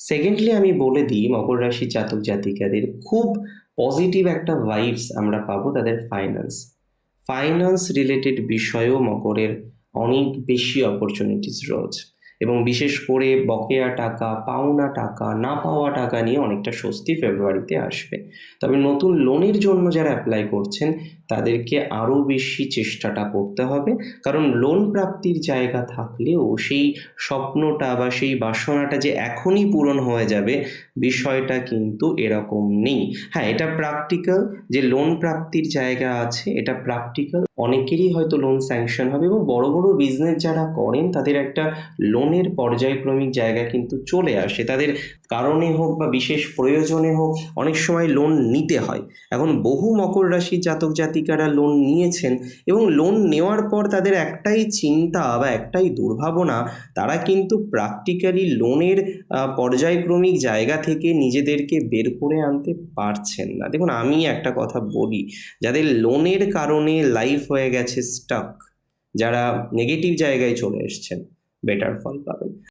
Secondly আমি বলে দিই মকর রাশির জাতক জাতিকাদের খুব পজিটিভ একটা ভাইবস আমরা পাবো তাদের ফাইন্যান্স রিলেটেড বিষয়েও মকরের অনেক বেশি অপরচুনিটিস রয়েছে এবং বিশেষ করে বকেয়া টাকা, পাওনা টাকা, না পাওয়া টাকা নিয়ে অনেকটা স্বস্তি ফেব্রুয়ারিতে আসবে। তবে নতুন লোনের জন্য যারা অ্যাপ্লাই করছেন তাদেরকে আরও বেশি চেষ্টাটা করতে হবে, কারণ লোন প্রাপ্তির জায়গা থাকলেও সেই স্বপ্নটা বা সেই বাসনাটা যে এখনই পূরণ হয়ে যাবে, বিষয়টা কিন্তু এরকম নেই। হ্যাঁ, এটা প্র্যাকটিক্যাল যে লোন প্রাপ্তির জায়গা আছে, এটা প্র্যাকটিক্যাল। অনেকেরই হয়তো লোন স্যাংশন হবে এবং বড় বড় বিজনেস যারা করেন তাদের একটা লোনের পর্যায়ক্রমিক জায়গা কিন্তু চলে আসে। তাদের কারণে হোক বা বিশেষ প্রয়োজনে হোক অনেক সময় লোন নিতে হয়। এখন বহু মকর রাশির জাতক জাতিকারা লোন নিয়েছেন এবং লোন নেওয়ার পর তাদের একটাই চিন্তা বা একটাই দুর্ভাবনা, তারা কিন্তু প্র্যাকটিক্যালি লোনের পর্যায়ক্রমিক জায়গা থেকে নিজেদেরকে বের করে আনতে পারছেন না। দেখুন, আমি একটা কথা বলি, যাদের লোনের কারণে লাইফ হয়ে গেছে স্টাক, যারা নেগেটিভ জায়গায় চলে এসছেন, বেটার ফল পাবেন।